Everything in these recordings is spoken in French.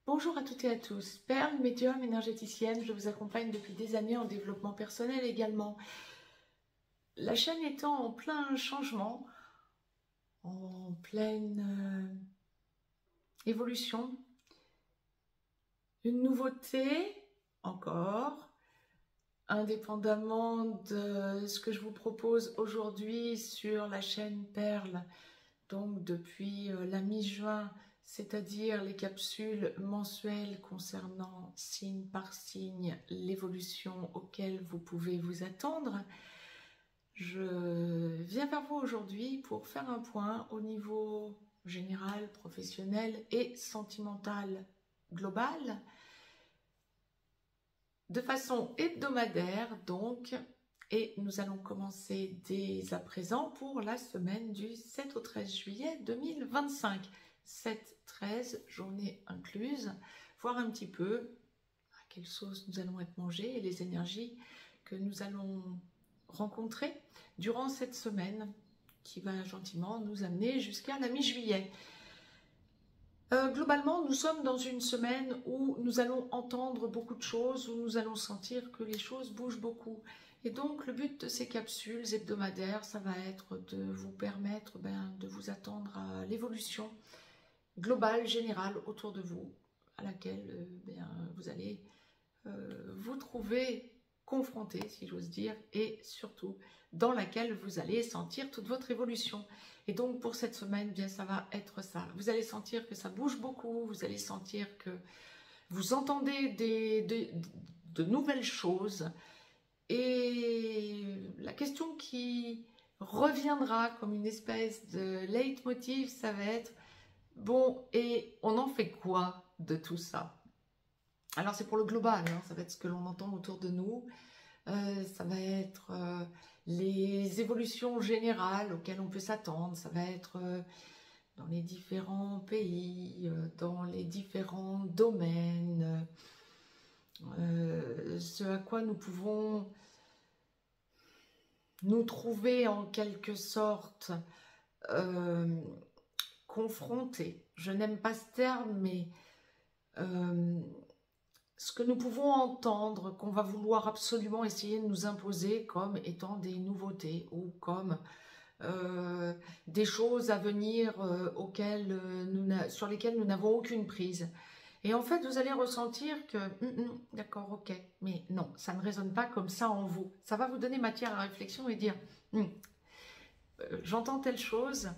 Bonjour à toutes et à tous, Perle, médium, énergéticienne, je vous accompagne depuis des années en développement personnel également. La chaîne étant en plein changement, en pleine évolution, une nouveauté encore, indépendamment de ce que je vous propose aujourd'hui sur la chaîne Perle, donc depuis la mi-juin, c'est-à-dire les capsules mensuelles concernant signe par signe l'évolution auquel vous pouvez vous attendre. Je viens vers vous aujourd'hui pour faire un point au niveau général, professionnel et sentimental global, de façon hebdomadaire donc, et nous allons commencer dès à présent pour la semaine du 7 au 13 juillet 2025. 7-13, journée incluse, voir un petit peu à quelle sauce nous allons être mangés et les énergies que nous allons rencontrer durant cette semaine qui va gentiment nous amener jusqu'à la mi-juillet. Globalement, nous sommes dans une semaine où nous allons entendre beaucoup de choses, où nous allons sentir que les choses bougent beaucoup. Et donc, le but de ces capsules hebdomadaires, ça va être de vous permettre de vous attendre à l'évolution globale, générale autour de vous, à laquelle vous allez vous trouver confronté, si j'ose dire, et surtout dans laquelle vous allez sentir toute votre évolution. Et donc pour cette semaine, bien ça va être ça. Vous allez sentir que ça bouge beaucoup, vous allez sentir que vous entendez de nouvelles choses. Et la question qui reviendra comme une espèce de leitmotiv, ça va être bon, et on en fait quoi de tout ça? Alors c'est pour le global, hein, ça va être ce que l'on entend autour de nous, ça va être les évolutions générales auxquelles on peut s'attendre, ça va être dans les différents pays, dans les différents domaines, ce à quoi nous pouvons nous trouver en quelque sorte confrontés. Je n'aime pas ce terme, mais ce que nous pouvons entendre, qu'on va vouloir absolument essayer de nous imposer comme étant des nouveautés ou comme des choses à venir sur lesquelles nous n'avons aucune prise. Et en fait, vous allez ressentir que, d'accord, ok, mais non, ça ne résonne pas comme ça en vous. Ça va vous donner matière à réflexion et dire, j'entends telle chose,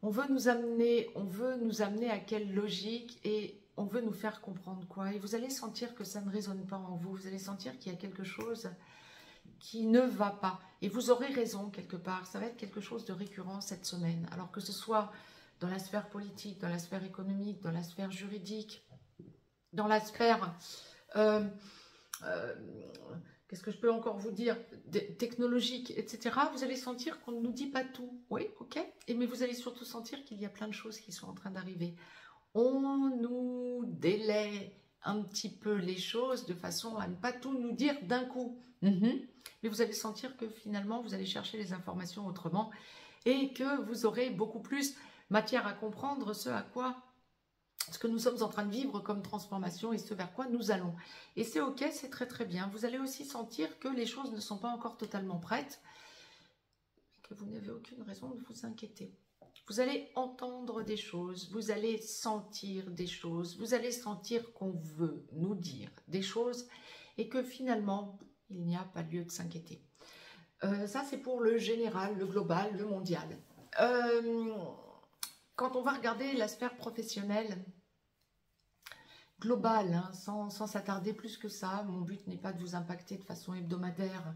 on veut nous amener à quelle logique et on veut nous faire comprendre quoi. Et vous allez sentir que ça ne résonne pas en vous. Vous allez sentir qu'il y a quelque chose qui ne va pas. Et vous aurez raison quelque part. Ça va être quelque chose de récurrent cette semaine. Alors que ce soit dans la sphère politique, dans la sphère économique, dans la sphère juridique, dans la sphère... qu'est-ce que je peux encore vous dire, technologique, etc. Vous allez sentir qu'on ne nous dit pas tout. Oui, ok. Mais vous allez surtout sentir qu'il y a plein de choses qui sont en train d'arriver. On nous délaie un petit peu les choses de façon à ne pas tout nous dire d'un coup. Mais vous allez sentir que finalement, vous allez chercher les informations autrement et que vous aurez beaucoup plus matière à comprendre ce que nous sommes en train de vivre comme transformation et ce vers quoi nous allons. Et c'est ok, c'est très très bien. Vous allez aussi sentir que les choses ne sont pas encore totalement prêtes et que vous n'avez aucune raison de vous inquiéter. Vous allez entendre des choses, vous allez sentir des choses, vous allez sentir qu'on veut nous dire des choses et que finalement, il n'y a pas lieu de s'inquiéter. Ça, c'est pour le général, le global, le mondial. Quand on va regarder la sphère professionnelle globale, hein, sans s'attarder plus que ça, mon but n'est pas de vous impacter de façon hebdomadaire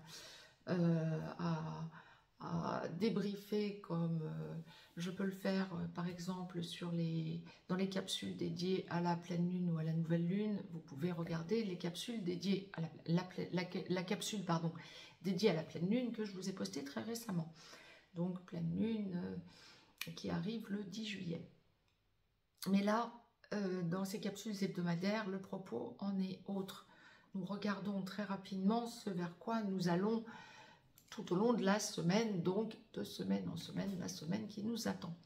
à débriefer comme je peux le faire par exemple dans les capsules dédiées à la pleine lune ou à la nouvelle lune. Vous pouvez regarder les capsules dédiées à la capsule dédiée à la pleine lune que je vous ai postée très récemment. Donc pleine lune qui arrive le 10 juillet. Mais là, dans ces capsules hebdomadaires, le propos en est autre. Nous regardons très rapidement ce vers quoi nous allons tout au long de la semaine, donc de semaine en semaine, la semaine qui nous attend.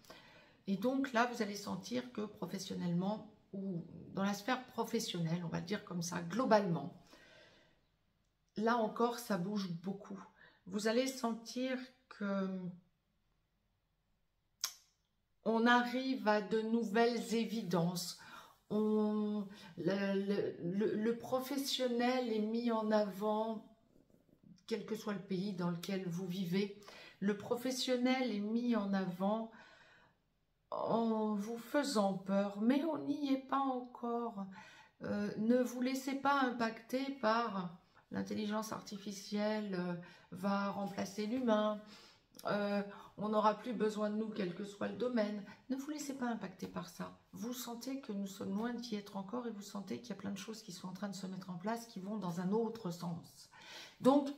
Et donc là, vous allez sentir que professionnellement, ou dans la sphère professionnelle, on va le dire comme ça, globalement, là encore, ça bouge beaucoup. Vous allez sentir que on arrive à de nouvelles évidences. Le professionnel est mis en avant, quel que soit le pays dans lequel vous vivez. Le professionnel est mis en avant en vous faisant peur, mais on n'y est pas encore. Ne vous laissez pas impacter par l'intelligence artificielle va remplacer l'humain, on n'aura plus besoin de nous quel que soit le domaine. Ne vous laissez pas impacter par ça. Vous sentez que nous sommes loin d'y être encore et vous sentez qu'il y a plein de choses qui sont en train de se mettre en place qui vont dans un autre sens. Donc,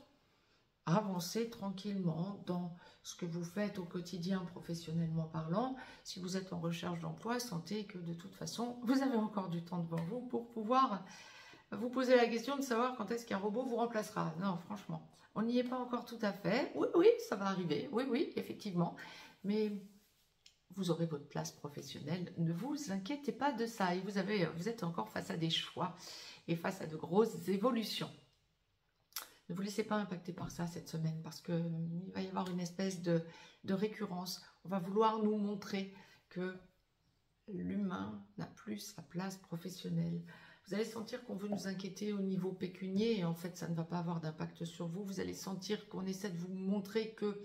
avancez tranquillement dans ce que vous faites au quotidien professionnellement parlant. Si vous êtes en recherche d'emploi, sentez que de toute façon, vous avez encore du temps devant vous pour pouvoir vous poser la question de savoir quand est-ce qu'un robot vous remplacera. Non, franchement, on n'y est pas encore tout à fait. Oui, oui, ça va arriver. Oui, oui, effectivement. Mais vous aurez votre place professionnelle. Ne vous inquiétez pas de ça. Et vous êtes encore face à des choix et face à de grosses évolutions. Ne vous laissez pas impacter par ça cette semaine parce qu'il va y avoir une espèce de récurrence. On va vouloir nous montrer que l'humain n'a plus sa place professionnelle. Vous allez sentir qu'on veut nous inquiéter au niveau pécunier et en fait, ça ne va pas avoir d'impact sur vous. Vous allez sentir qu'on essaie de vous montrer que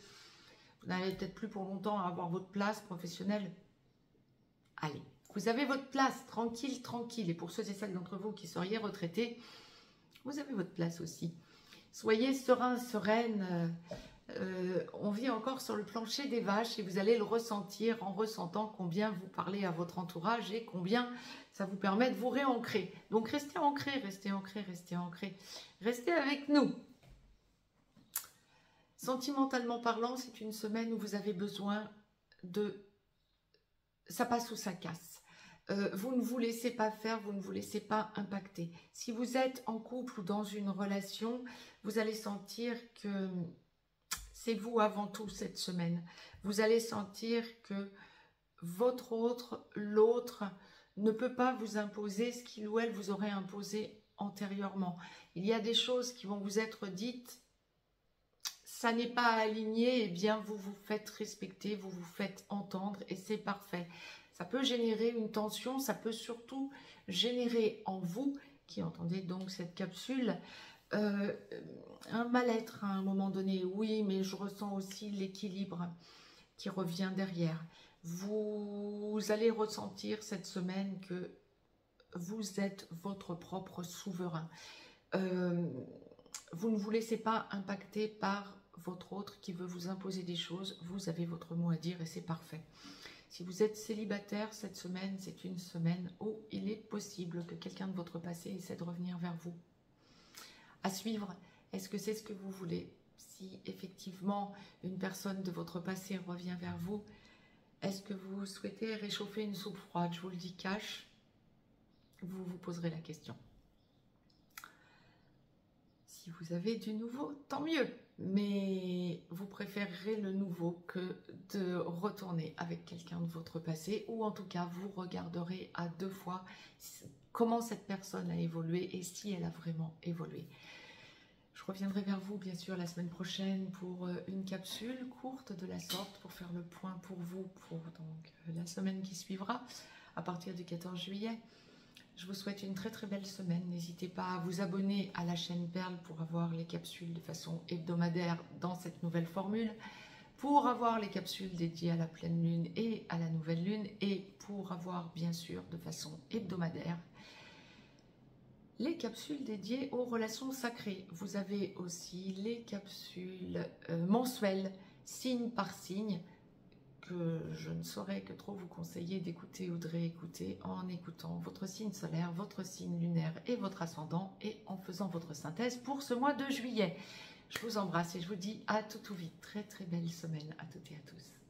vous n'allez peut-être plus pour longtemps avoir votre place professionnelle. Allez, vous avez votre place, tranquille, tranquille. Et pour ceux et celles d'entre vous qui seriez retraités, vous avez votre place aussi. Soyez serein, sereine. On vit encore sur le plancher des vaches et vous allez le ressentir en ressentant combien vous parlez à votre entourage et combien ça vous permet de vous réancrer. Donc restez ancrés, restez ancrés, restez ancrés. Restez avec nous. Sentimentalement parlant, c'est une semaine où vous avez besoin de... ça passe ou ça casse. Vous ne vous laissez pas faire, vous ne vous laissez pas impacter. Si vous êtes en couple ou dans une relation, vous allez sentir que c'est vous avant tout cette semaine. Vous allez sentir que votre autre, l'autre, ne peut pas vous imposer ce qu'il ou elle vous aurait imposé antérieurement. Il y a des choses qui vont vous être dites, ça n'est pas aligné, et bien vous vous faites respecter, vous vous faites entendre et c'est parfait. Ça peut générer une tension, ça peut surtout générer en vous, qui entendez donc cette capsule, un mal-être à un moment donné. Oui, mais je ressens aussi l'équilibre qui revient derrière. Vous allez ressentir cette semaine que vous êtes votre propre souverain. Vous ne vous laissez pas impacter par votre autre qui veut vous imposer des choses. Vous avez votre mot à dire et c'est parfait. Si vous êtes célibataire, cette semaine, c'est une semaine où il est possible que quelqu'un de votre passé essaie de revenir vers vous. À suivre, est-ce que c'est ce que vous voulez? Si effectivement une personne de votre passé revient vers vous, est-ce que vous souhaitez réchauffer une soupe froide? Je vous le dis cash, vous vous poserez la question. Si vous avez du nouveau, tant mieux. Mais vous préférerez le nouveau que de retourner avec quelqu'un de votre passé. Ou en tout cas, vous regarderez à deux fois comment cette personne a évolué et si elle a vraiment évolué. Je reviendrai vers vous, bien sûr, la semaine prochaine pour une capsule courte de la sorte pour faire le point pour vous pour donc, la semaine qui suivra à partir du 14 juillet. Je vous souhaite une très très belle semaine. N'hésitez pas à vous abonner à la chaîne Perle pour avoir les capsules de façon hebdomadaire dans cette nouvelle formule, pour avoir les capsules dédiées à la pleine lune et à la nouvelle lune, et pour avoir bien sûr de façon hebdomadaire les capsules dédiées aux relations sacrées. Vous avez aussi les capsules mensuelles, signe par signe, que je ne saurais que trop vous conseiller d'écouter ou de réécouter en écoutant votre signe solaire, votre signe lunaire et votre ascendant et en faisant votre synthèse pour ce mois de juillet. Je vous embrasse et je vous dis à tout vite. Très très belle semaine à toutes et à tous.